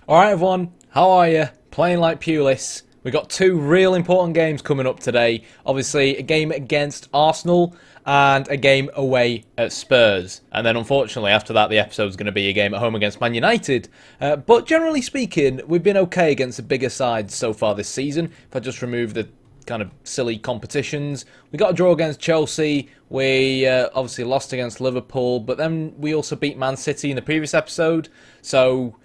Alright everyone, how are you? Playing like Pulis. We've got two real important games coming up today. Obviously a game against Arsenal and a game away at Spurs. And then unfortunately after that the episode's going to be a game at home against Man United. But generally speaking, we've been okay against the bigger sides so far this season. If I just remove the kind of silly competitions. We got a draw against Chelsea. We obviously lost against Liverpool. But then we also beat Man City in the previous episode. So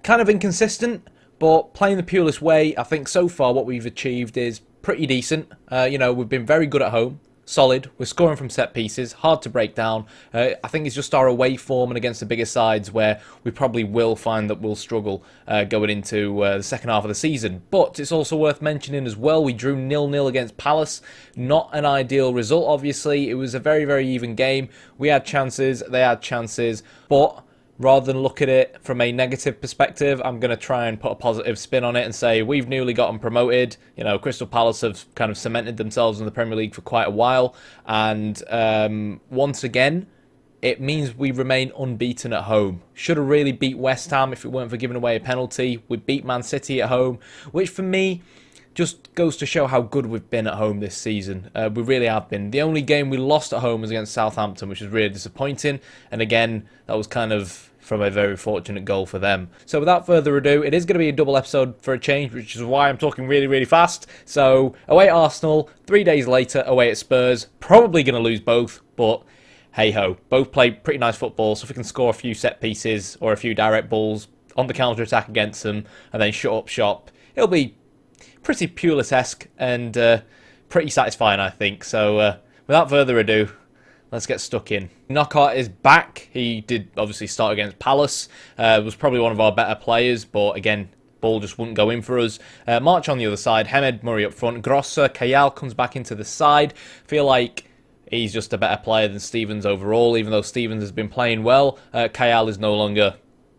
kind of inconsistent, but playing the Pulis way, I think so far what we've achieved is pretty decent. We've been very good at home, solid. We're scoring from set pieces, hard to break down. I think it's just our away form and against the bigger sides where we probably will find that we'll struggle going into the second half of the season. But it's also worth mentioning as well, we drew 0-0 against Palace. Not an ideal result, obviously. It was a very, very even game. We had chances, they had chances, but rather than look at it from a negative perspective, I'm going to try and put a positive spin on it and say we've newly gotten promoted. You know, Crystal Palace have kind of cemented themselves in the Premier League for quite a while. And once again, it means we remain unbeaten at home. Should have really beat West Ham if it weren't for giving away a penalty. We beat Man City at home, which for me just goes to show how good we've been at home this season. We really have been. The only game we lost at home was against Southampton, which was really disappointing. And again, that was kind of from a very fortunate goal for them. So without further ado, it is going to be a double episode for a change, which is why I'm talking really, really fast. So away at Arsenal, 3 days later, away at Spurs. Probably going to lose both, but hey-ho. Both play pretty nice football, so if we can score a few set pieces or a few direct balls on the counter-attack against them and then shut up shop, it'll be pretty Pulis-esque and pretty satisfying, I think. So without further ado, let's get stuck in. Knockaert is back. He did obviously start against Palace. Was probably one of our better players, but again, ball just wouldn't go in for us. March on the other side. Hemed, Murray up front. Grosser, Kayal comes back into the side. Feel like he's just a better player than Stevens overall, even though Stevens has been playing well. Kayal is no longer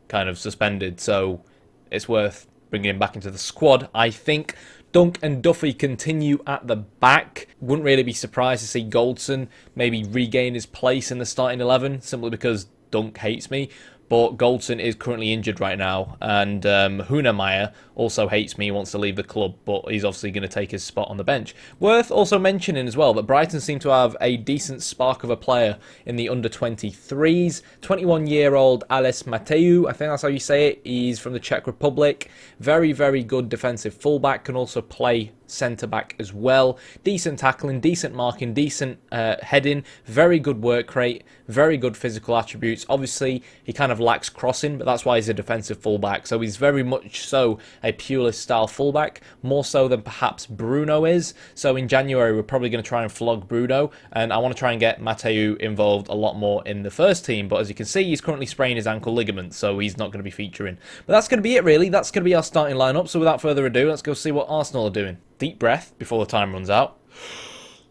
kind of suspended, so it's worth bringing him back into the squad, I think. Dunk and Duffy continue at the back. Wouldn't really be surprised to see Goldson maybe regain his place in the starting 11, simply because Dunk hates me. But Goldson is currently injured right now, and Hunemeyer also hates me, wants to leave the club, but he's obviously going to take his spot on the bench. Worth also mentioning as well that Brighton seem to have a decent spark of a player in the under-23s. 21-year-old Ales Mateu, I think that's how you say it. He's from the Czech Republic. Very, very good defensive fullback, can also play centre-back as well. Decent tackling, decent marking, decent heading, very good work rate, very good physical attributes. Obviously, he kind of lacks crossing, but that's why he's a defensive fullback. So he's very much so a Pulis-style fullback, more so than perhaps Bruno is. So in January, we're probably going to try and flog Bruno, and I want to try and get Mateu involved a lot more in the first team. But as you can see, he's currently spraining his ankle ligament, so he's not going to be featuring. But that's going to be it, really. That's going to be our starting lineup. So without further ado, let's go see what Arsenal are doing. Deep breath before the time runs out.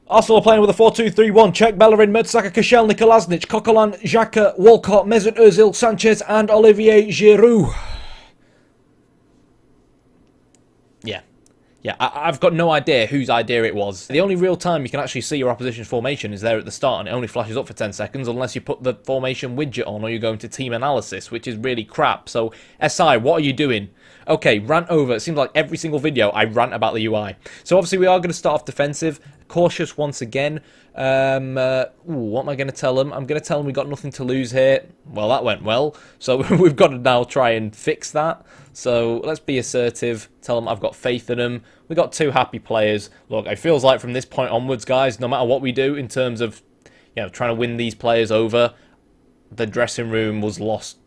Arsenal are playing with a 4-2-3-1. Czech, Bellerin, Mertesacker, Koscielny, Kolasinac, Coquelin, Xhaka, Walcott, Mesut Ozil, Sanchez and Olivier Giroud. Yeah, I've got no idea whose idea it was. The only real time you can actually see your opposition's formation is there at the start, and it only flashes up for 10 seconds unless you put the formation widget on or you go into team analysis, which is really crap. So, SI, what are you doing? Okay, rant over. It seems like every single video I rant about the UI. So obviously we are going to start off defensive. Cautious once again. What am I going to tell them? I'm going to tell them we've got nothing to lose here. Well, that went well. So we've got to now try and fix that. So let's be assertive. Tell them I've got faith in them. We've got two happy players. Look, it feels like from this point onwards, guys, no matter what we do in terms of, trying to win these players over, the dressing room was lost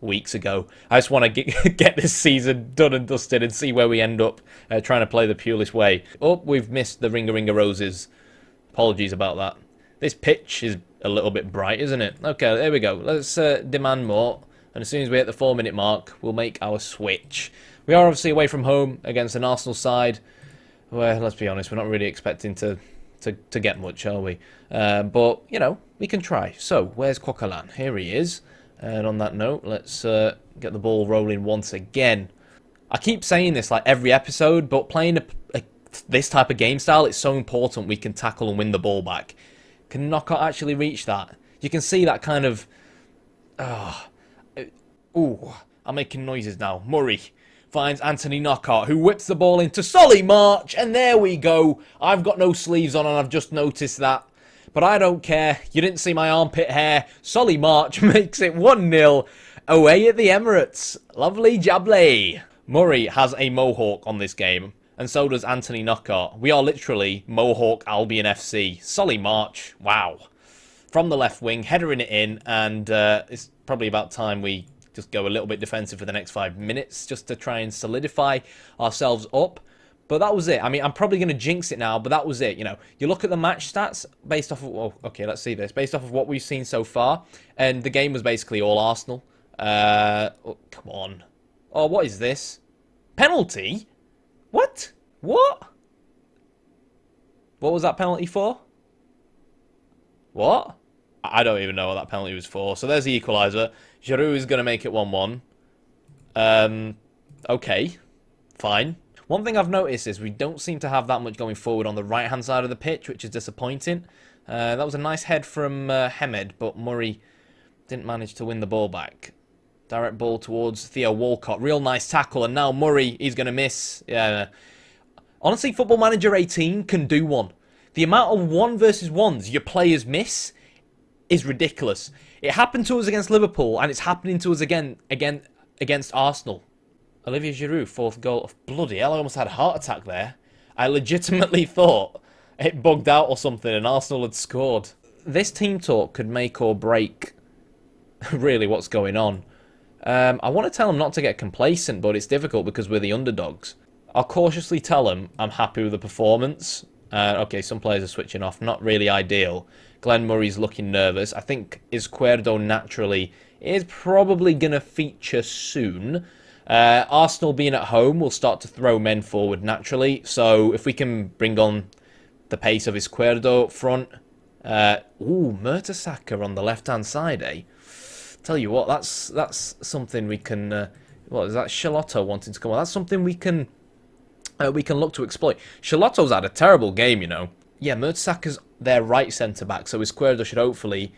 weeks ago. I just want to get this season done and dusted and see where we end up trying to play the Pulis way. Oh, we've missed the Ringa Roses. Apologies about that. This pitch is a little bit bright, isn't it? Okay, there we go. Let's demand more. And as soon as we hit the 4-minute mark, we'll make our switch. We are obviously away from home against an Arsenal side where, let's be honest, we're not really expecting to get much, are we? But, you know, we can try. So, where's Coquelin? Here he is. And on that note, let's get the ball rolling once again. I keep saying this like every episode, but playing this type of game style, it's so important we can tackle and win the ball back. Can Knockout actually reach that? You can see that kind of... Ooh, I'm making noises now. Murray finds Anthony Knockout, who whips the ball into Solly March, and there we go. I've got no sleeves on, and I've just noticed that. But I don't care. You didn't see my armpit hair. Solly March makes it 1-0 away at the Emirates. Lovely jubbly. Murray has a mohawk on this game, and so does Anthony Knockout. We are literally Mohawk Albion FC. Solly March, wow. From the left wing, headering it in, and it's probably about time we just go a little bit defensive for the next 5 minutes, just to try and solidify ourselves up. But that was it. I mean, I'm probably going to jinx it now, but that was it. You know, you look at the match stats based off of... Oh, okay, let's see this. Based off of what we've seen so far, and the game was basically all Arsenal. Oh, come on. Oh, what is this? Penalty? What? What? What was that penalty for? What? I don't even know what that penalty was for. So there's the equaliser. Giroud is going to make it 1-1. Okay. Fine. One thing I've noticed is we don't seem to have that much going forward on the right-hand side of the pitch, which is disappointing. That was a nice head from Hemed, but Murray didn't manage to win the ball back. Direct ball towards Theo Walcott. Real nice tackle, and now Murray, he's going to miss. Yeah. Honestly, Football Manager 18 can do one. The amount of 1v1s your players miss is ridiculous. It happened to us against Liverpool, and it's happening to us again against Arsenal. Olivier Giroud, 4th goal. Bloody hell, I almost had a heart attack there. I legitimately thought it bugged out or something, and Arsenal had scored. This team talk could make or break really what's going on. I want to tell them not to get complacent, but it's difficult because we're the underdogs. I'll cautiously tell them I'm happy with the performance. Okay, some players are switching off. Not really ideal. Glenn Murray's looking nervous. I think Izquierdo naturally is probably going to feature soon. Arsenal being at home will start to throw men forward naturally. So if we can bring on the pace of Izquierdo up front. Mertesacker on the left-hand side, eh? Tell you what, that's something we can... what is that? Charlotto wanting to come on. That's something we can look to exploit. Charlotto's had a terrible game, you know. Yeah, Mertesacker's their right centre-back, so Izquierdo should hopefully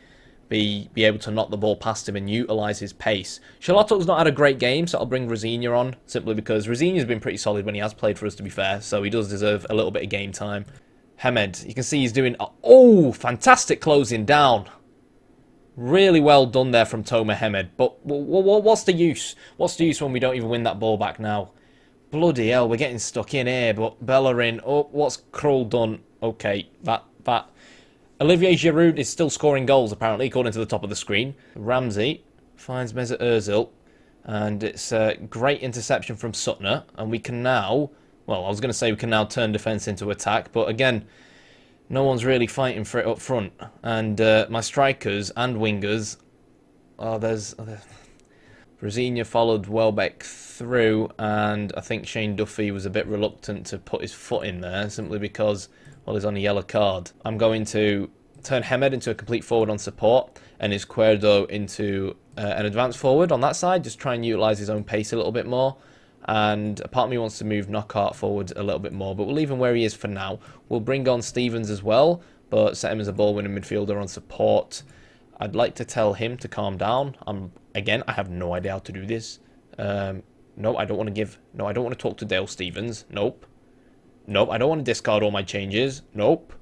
be able to knock the ball past him and utilise his pace. Charlotto's not had a great game, so I'll bring Rosigne on, simply because Rosigne has been pretty solid when he has played for us, to be fair, so he does deserve a little bit of game time. Hemed, you can see he's doing... Oh, fantastic closing down. Really well done there from Toma Hemed, but what's the use? What's the use when we don't even win that ball back now? Bloody hell, we're getting stuck in here, but Bellerin... Oh, what's Krull done? Okay, that... Olivier Giroud is still scoring goals, apparently, according to the top of the screen. Ramsey finds Mesut Ozil, and it's a great interception from Suttner, and we can now... Well, I was going to say we can now turn defence into attack, but again, no one's really fighting for it up front. And my strikers and wingers... Oh, there's... Rosigne followed Welbeck through, and I think Shane Duffy was a bit reluctant to put his foot in there, simply because... Well, he's on a yellow card. I'm going to turn Hemed into a complete forward on support and Izquierdo into an advanced forward on that side. Just try and utilise his own pace a little bit more. And a part of me wants to move Knockout forward a little bit more, but we'll leave him where he is for now. We'll bring on Stevens as well, but set him as a ball-winning midfielder on support. I'd like to tell him to calm down. Again, I have no idea how to do this. No, I don't want to talk to Dale Stevens. Nope. Nope, I don't want to discard all my changes. Nope.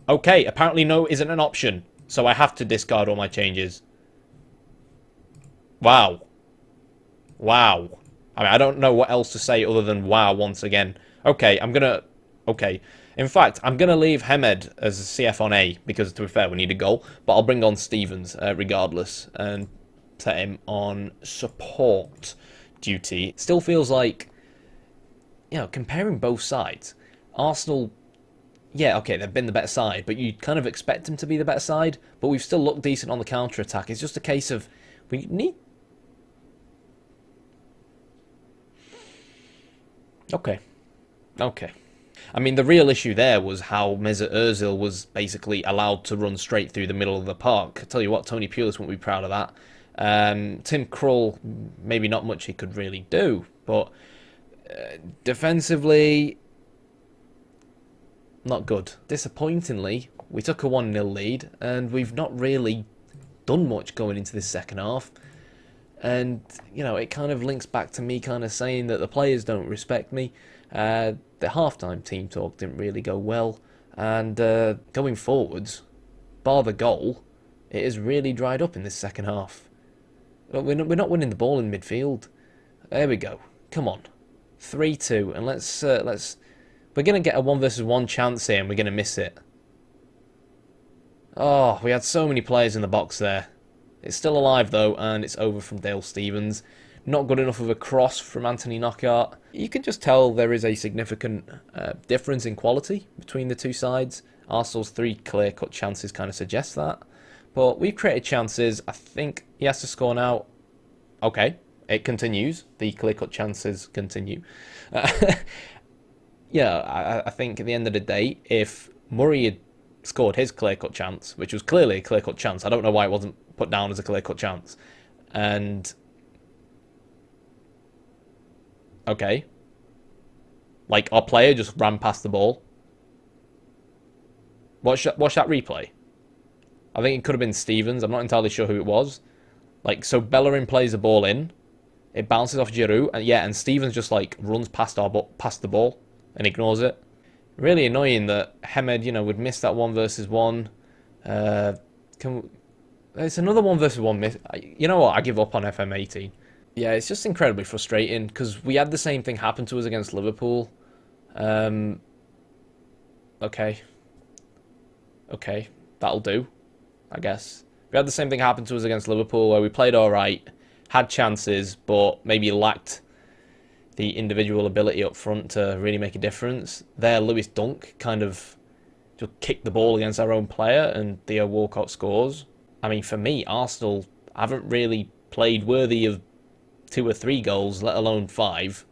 Okay, apparently no isn't an option. So I have to discard all my changes. Wow. Wow. I mean, I don't know what else to say other than wow once again. Okay, Okay. In fact, I'm going to leave Hemed as a CF on A, because to be fair, we need a goal. But I'll bring on Stevens regardless, and set him on support duty. Still feels like... You know, comparing both sides, Arsenal, yeah, okay, they've been the better side, but you kind of expect them to be the better side, but we've still looked decent on the counter-attack. It's just a case of we need Okay. Okay. I mean, the real issue there was how Mesut Ozil was basically allowed to run straight through the middle of the park. I tell you what, Tony Pulis won't be proud of that. Tim Krul, maybe not much he could really do, but defensively, not good. Disappointingly, we took a 1-0 lead, and we've not really done much going into this second half. And, you know, it kind of links back to me kind of saying that the players don't respect me. The halftime team talk didn't really go well. And going forwards, bar the goal, it has really dried up in this second half. We're not winning the ball in midfield. There we go. Come on. 3-2. And let's... We're going to get a 1 versus 1 chance here and we're going to miss it. Oh, we had so many players in the box there. It's still alive though, and it's over from Dale Stephens. Not good enough of a cross from Anthony Knockaert. You can just tell there is a significant difference in quality between the two sides. Arsenal's 3 clear-cut chances kind of suggest that. But we've created chances. I think he has to score now. Okay, it continues. The clear-cut chances continue. Yeah, I think at the end of the day, if Murray had scored his clear-cut chance, which was clearly a clear-cut chance, I don't know why it wasn't put down as a clear-cut chance. And... okay. Like, our player just ran past the ball. Watch that replay. I think it could have been Stephens. I'm not entirely sure who it was. Like, so Bellerin plays the ball in. It bounces off Giroud. And yeah, and Stephens just, like, runs past the ball and ignores it. Really annoying that Hemed, you know, would miss that 1 versus 1. It's another 1 versus 1 miss. You know what? I give up on FM18. Yeah, it's just incredibly frustrating because we had the same thing happen to us against Liverpool. Okay. Okay, that'll do, I guess. We had the same thing happen to us against Liverpool where we played alright, had chances, but maybe lacked the individual ability up front to really make a difference. There, Lewis Dunk kind of just kicked the ball against our own player and Theo Walcott scores. I mean, for me, Arsenal haven't really played worthy of 2 or 3 goals, let alone 5.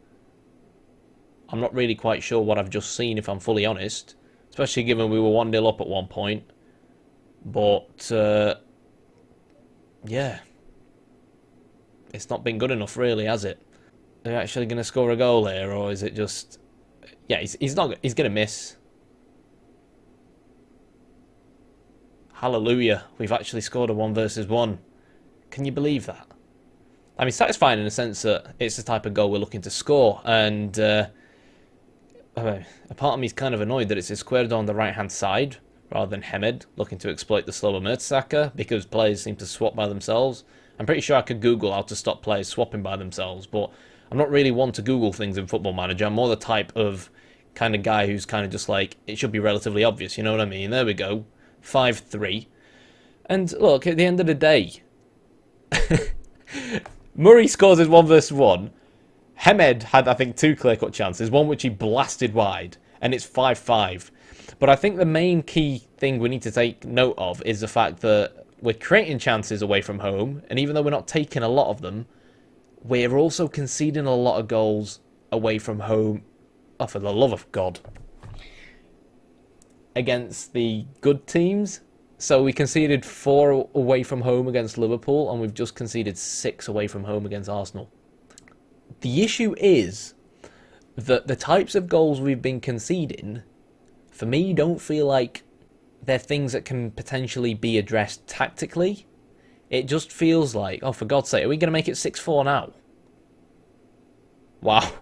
I'm not really quite sure what I've just seen, if I'm fully honest. Especially given we were 1-0 up at one point. But, yeah. It's not been good enough, really, has it? Are they actually going to score a goal here, or is it just... yeah, he's going to miss. Hallelujah. We've actually scored a 1 versus 1. Can you believe that? I mean, satisfying in the sense that it's the type of goal we're looking to score. And a part of me is kind of annoyed that it's Izquierdo on the right-hand side rather than Hemed looking to exploit the slower Mertesacker because players seem to swap by themselves. I'm pretty sure I could Google how to stop players swapping by themselves, but I'm not really one to Google things in Football Manager. I'm more the type of kind of guy who's kind of just like, it should be relatively obvious, you know what I mean? There we go. 5-3. And look, at the end of the day, Murray scores his 1 versus 1. Hemed had, I think, 2 clear-cut chances, one which he blasted wide, and it's 5-5. But I think the main key thing we need to take note of is the fact that we're creating chances away from home, and even though we're not taking a lot of them, we're also conceding a lot of goals away from home. Oh, for the love of God. Against the good teams. So we conceded 4 away from home against Liverpool, and we've just conceded 6 away from home against Arsenal. The issue is that the types of goals we've been conceding, for me, don't feel like they're things that can potentially be addressed tactically. It just feels like, oh, for God's sake, are we going to make it 6-4 now? Wow.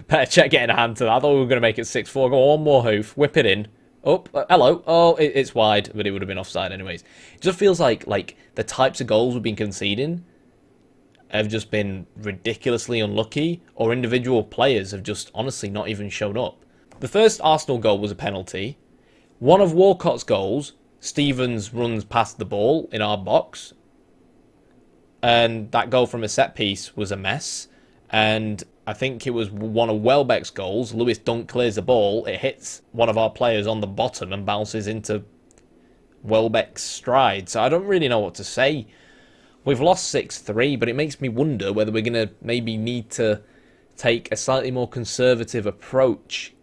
Better check getting a hand to that. I thought we were going to make it 6-4. Go on, one more hoof. Whip it in. Oh, hello. Oh, it's wide, but it would have been offside anyways. It just feels like the types of goals we've been conceding have just been ridiculously unlucky, or individual players have just honestly not even shown up. The first Arsenal goal was a penalty. One of Walcott's goals, Stephens runs past the ball in our box, and that goal from a set piece was a mess. And I think it was one of Welbeck's goals. Lewis Dunk clears the ball. It hits one of our players on the bottom and bounces into Welbeck's stride. So I don't really know what to say. We've lost 6-3, but it makes me wonder whether we're going to maybe need to take a slightly more conservative approach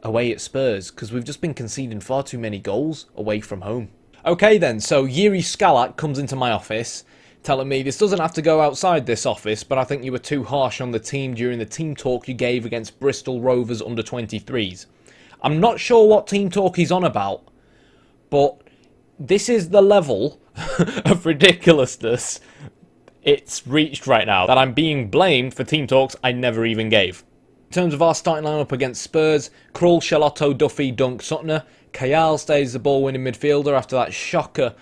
away at Spurs, because we've just been conceding far too many goals away from home. Okay then, so Yuri Skalak comes into my office telling me this doesn't have to go outside this office, but I think you were too harsh on the team during the team talk you gave against Bristol Rovers under-23s. I'm not sure what team talk he's on about, but this is the level of ridiculousness it's reached right now, that I'm being blamed for team talks I never even gave. In terms of our starting lineup against Spurs, Krul, Charlotto, Duffy, Dunk, Sutner. Kayal stays the ball-winning midfielder after that shocker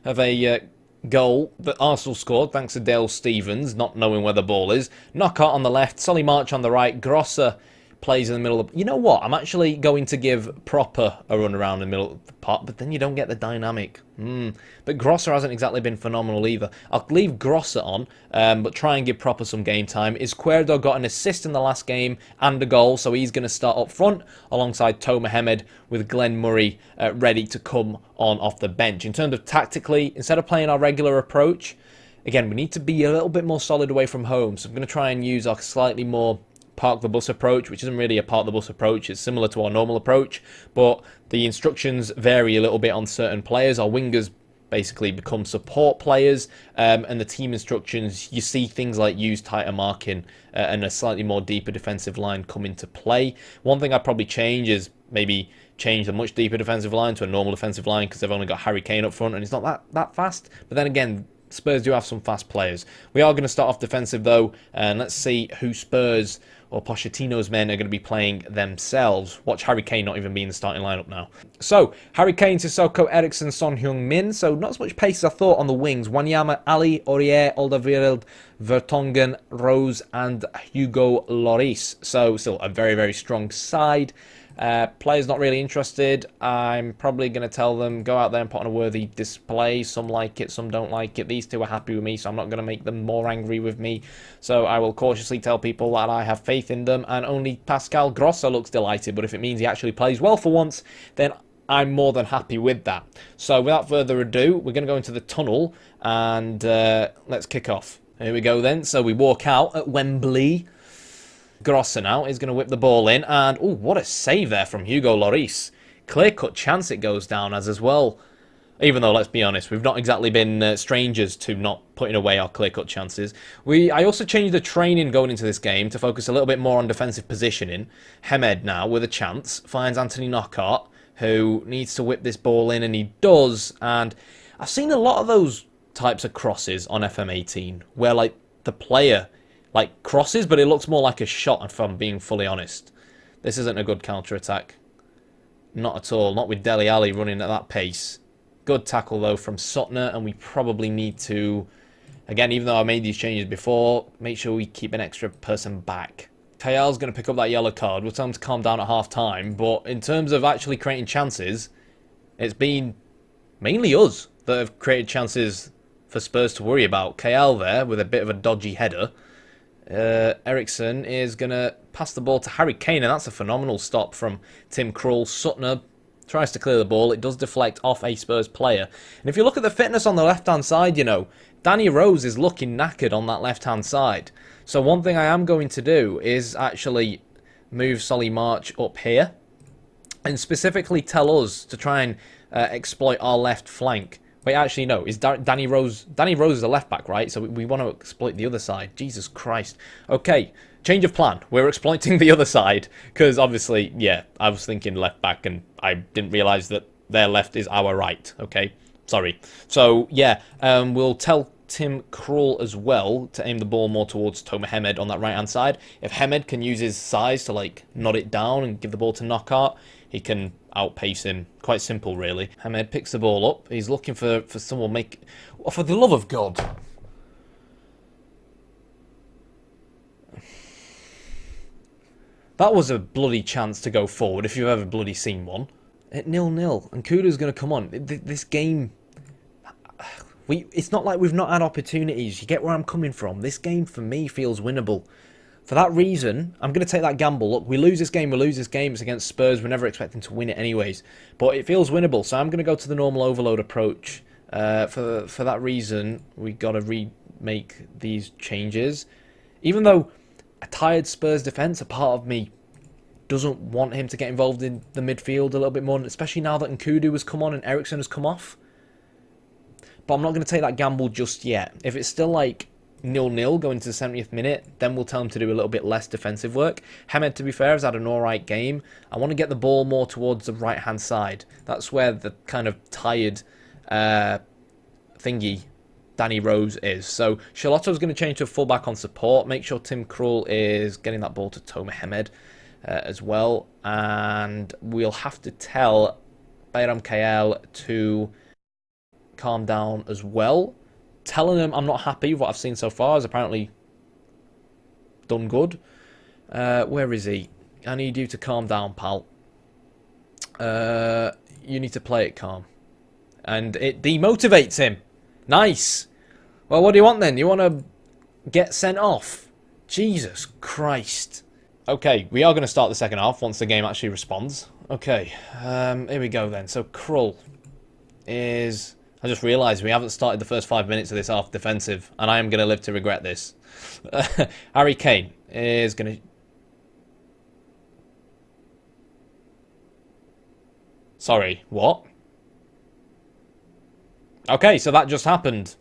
of a goal that Arsenal scored, thanks to Dale Stephens not knowing where the ball is. Knockout on the left, Solly March on the right, Grosser plays in the middle of... You know what? I'm actually going to give Proper a run around in the middle of the pot, but then you don't get the dynamic. But Grosser hasn't exactly been phenomenal either. I'll leave Grosser on, but try and give Proper some game time. Izquierdo got an assist in the last game and a goal, so he's going to start up front alongside Toe Mohamed, with Glenn Murray ready to come on off the bench. In terms of tactically, instead of playing our regular approach, again, we need to be a little bit more solid away from home, so I'm going to try and use our slightly more park the bus approach, which isn't really a park the bus approach. It's similar to our normal approach, but the instructions vary a little bit on certain players. Our wingers basically become support players, and the team instructions, you see things like use tighter marking and a slightly more deeper defensive line come into play. One thing I'd probably change is maybe change the much deeper defensive line to a normal defensive line, because they've only got Harry Kane up front and he's not that fast. But then again, Spurs do have some fast players. We are going to start off defensive though, and let's see who Spurs or Pochettino's men are going to be playing themselves. Watch Harry Kane not even be in the starting lineup now. So, Harry Kane, Sissoko, Eriksen, Son Heung-min. So, not as much pace as I thought on the wings. Wanyama, Ali, Aurier, Alderweireld, Vertonghen, Rose, and Hugo Lloris. So, still a very, very strong side. Players not really interested. I'm probably going to tell them, go out there and put on a worthy display. Some like it, some don't like it. These two are happy with me, so I'm not going to make them more angry with me. So I will cautiously tell people that I have faith in them, and only Pascal Grosso looks delighted. But if it means he actually plays well for once, then I'm more than happy with that. So without further ado, we're going to go into the tunnel, and let's kick off. Here we go then. So we walk out at Wembley. Grosser now is going to whip the ball in, and oh, what a save there from Hugo Lloris. Clear-cut chance it goes down as well. Even though, let's be honest, we've not exactly been strangers to not putting away our clear-cut chances. I also changed the training going into this game to focus a little bit more on defensive positioning. Hemed now, with a chance, finds Anthony Knockaert, who needs to whip this ball in, and he does. And I've seen a lot of those types of crosses on FM18, where like the player crosses, but it looks more like a shot, if I'm being fully honest. This isn't a good counter-attack. Not at all. Not with Dele Alli running at that pace. Good tackle, though, from Sutner, and we probably need to, again, even though I made these changes before, make sure we keep an extra person back. Kayal's going to pick up that yellow card. We'll tell him to calm down at half-time, but in terms of actually creating chances, it's been mainly us that have created chances for Spurs to worry about. Kayal there with a bit of a dodgy header. Eriksen is going to pass the ball to Harry Kane, and that's a phenomenal stop from Tim Krul. Sutner tries to clear the ball. It does deflect off a Spurs player. And if you look at the fitness on the left-hand side, you know, Danny Rose is looking knackered on that left-hand side. So one thing I am going to do is actually move Solly March up here and specifically tell us to try and exploit our left flank. Wait, actually, no. Is Danny Rose... Danny Rose is a left-back, right? So we want to exploit the other side. Jesus Christ. Okay, change of plan. We're exploiting the other side. Because, obviously, yeah, I was thinking left-back, and I didn't realise that their left is our right. Okay, sorry. So, yeah, we'll tell Tim Krul as well to aim the ball more towards Toe Mohamed on that right-hand side. If Hamed can use his size to, like, nod it down and give the ball to Knockaert, he can outpace him. Quite simple, really. Hamed picks the ball up. He's looking for someone make... Oh, for the love of God. That was a bloody chance to go forward, if you've ever bloody seen one. At 0-0. And Kuda's going to come on. This game... It's not like we've not had opportunities. You get where I'm coming from. This game, for me, feels winnable. For that reason, I'm going to take that gamble. Look, we lose this game, we lose this game. It's against Spurs. We're never expecting to win it anyways. But it feels winnable, so I'm going to go to the normal overload approach. For that reason, we got to remake these changes. Even though a tired Spurs defence. A part of me doesn't want him to get involved in the midfield a little bit more, especially now that Nkudu has come on and Eriksen has come off. But I'm not going to take that gamble just yet. If it's still like 0-0 going to the 70th minute, then we'll tell him to do a little bit less defensive work. Hamed, to be fair, has had an alright game. I want to get the ball more towards the right-hand side. That's where the kind of tired thingy Danny Rose is. So Charlotto's going to change to a fullback on support. Make sure Tim Krul is getting that ball to Toma Hamed as well. And we'll have to tell Bayram Kayal to calm down as well. Telling him I'm not happy with what I've seen so far is apparently done good. Where is he? I need you to calm down, pal. You need to play it calm. And it demotivates him. Nice. Well, what do you want then? You want to get sent off? Jesus Christ. Okay, we are going to start the second half once the game actually responds. Okay, here we go then. So Krul is... I just realised we haven't started the first 5 minutes of this half defensive, and I am going to live to regret this. Harry Kane is going to... Sorry, what? Okay, so that just happened.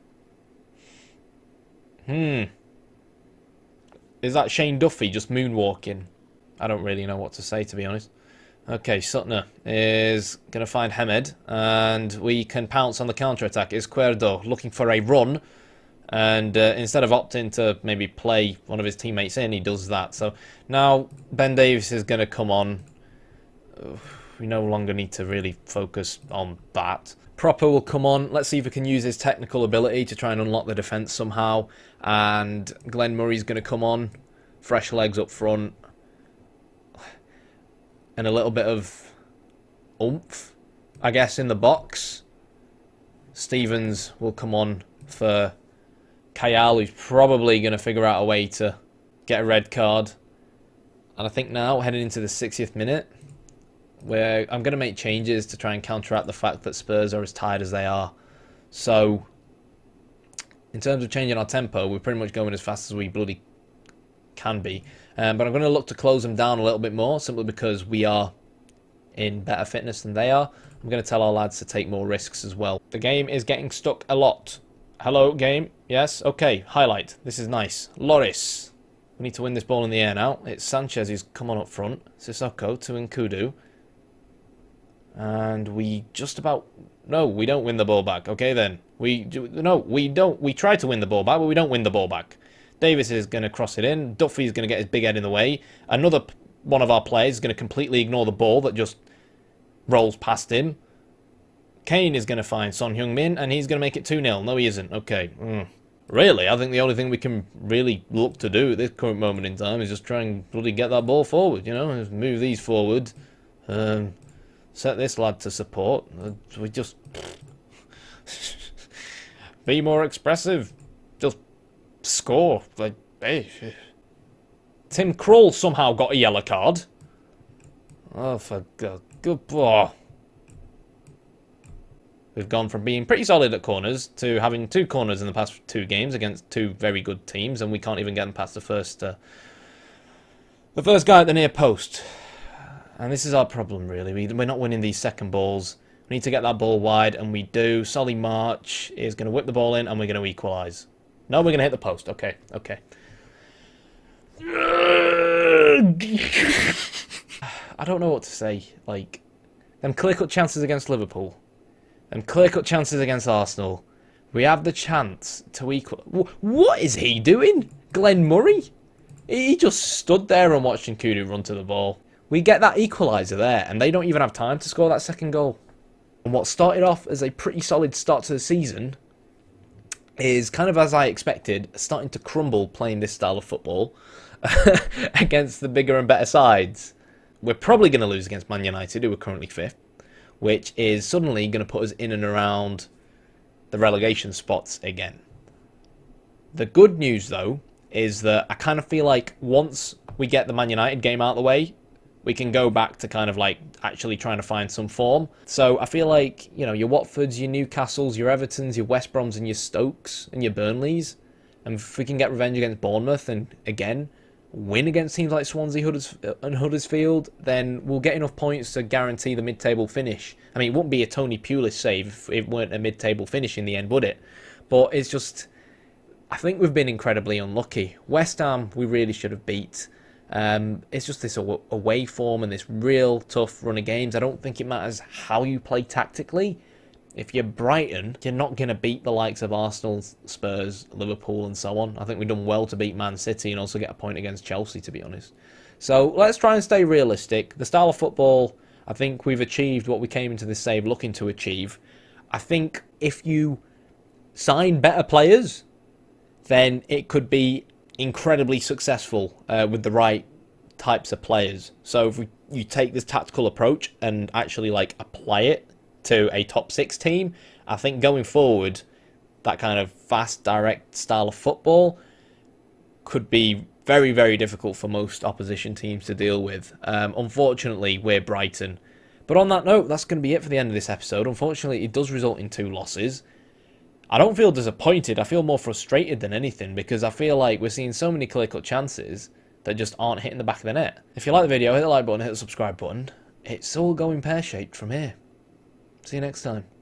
Is that Shane Duffy just moonwalking? I don't really know what to say, to be honest. Okay, Sutner is going to find Hamed, and we can pounce on the counter-attack. Izquierdo looking for a run, and instead of opting to maybe play one of his teammates in, he does that. So now Ben Davies is going to come on. We no longer need to really focus on that. Proper will come on. Let's see if we can use his technical ability to try and unlock the defence somehow. And Glenn Murray's going to come on. Fresh legs up front. And a little bit of oomph, I guess, in the box. Stevens will come on for Kayal, who's probably going to figure out a way to get a red card. And I think now, heading into the 60th minute, where I'm going to make changes to try and counteract the fact that Spurs are as tired as they are. So, in terms of changing our tempo, we're pretty much going as fast as we bloody can be. But I'm going to look to close them down a little bit more, simply because we are in better fitness than they are. I'm going to tell our lads to take more risks as well. The game is getting stuck a lot. Hello, game. Yes, okay. Highlight. This is nice. Loris. We need to win this ball in the air now. It's Sanchez who's come on up front. Sissoko to Nkudu. And we just about... No, we don't win the ball back. Okay, then. No, we don't. We try to win the ball back, but we don't win the ball back. Davis is going to cross it in. Duffy's going to get his big head in the way. Another one of our players is going to completely ignore the ball that just rolls past him. Kane is going to find Son Heung-min, and he's going to make it 2-0. No, he isn't. Okay. Really, I think the only thing we can really look to do at this current moment in time is just try and bloody get that ball forward, you know? Just move these forward. Set this lad to support. We just... be more expressive. Just... score. Like, hey. Tim Krul somehow got a yellow card. Oh, for God. Good boy. We've gone from being pretty solid at corners to having 2 corners in the past 2 games against 2 very good teams, and we can't even get them past the first guy at the near post. And this is our problem, really. We're not winning these second balls. We need to get that ball wide, and we do. Solly March is going to whip the ball in, and we're going to equalise. No, we're going to hit the post. Okay. I don't know what to say. Like, them clear-cut chances against Liverpool. Them clear-cut chances against Arsenal. We have the chance to equal... What is he doing? Glenn Murray? He just stood there and watched Nkudu run to the ball. We get that equaliser there, and they don't even have time to score that second goal. And what started off as a pretty solid start to the season is kind of as I expected, starting to crumble playing this style of football against the bigger and better sides. We're probably going to lose against Man United, who are currently 5th, which is suddenly going to put us in and around the relegation spots again. The good news, though, is that I kind of feel like once we get the Man United game out of the way, we can go back to kind of like actually trying to find some form. So I feel like, you know, your Watfords, your Newcastles, your Evertons, your West Broms and your Stokes and your Burnleys. And if we can get revenge against Bournemouth and again win against teams like Swansea and Huddersfield, then we'll get enough points to guarantee the mid-table finish. I mean, it wouldn't be a Tony Pulis save if it weren't a mid-table finish in the end, would it? But it's just, I think we've been incredibly unlucky. West Ham, we really should have beat. It's just this away form and this real tough run of games. I don't think it matters how you play tactically. If you're Brighton, you're not going to beat the likes of Arsenal, Spurs, Liverpool and so on. I think we've done well to beat Man City and also get a point against Chelsea, to be honest. So let's try and stay realistic. The style of football, I think we've achieved what we came into this save looking to achieve. I think if you sign better players, then it could be incredibly successful with the right types of players. So if you take this tactical approach and actually apply it to a top 6 team, I think going forward, that kind of fast, direct style of football could be very, very difficult for most opposition teams to deal with. Unfortunately, we're Brighton. But on that note, that's going to be it for the end of this episode. Unfortunately, it does result in 2 losses. I don't feel disappointed. I feel more frustrated than anything because I feel like we're seeing so many clear-cut chances that just aren't hitting the back of the net. If you like the video, hit the like button, hit the subscribe button. It's all going pear-shaped from here. See you next time.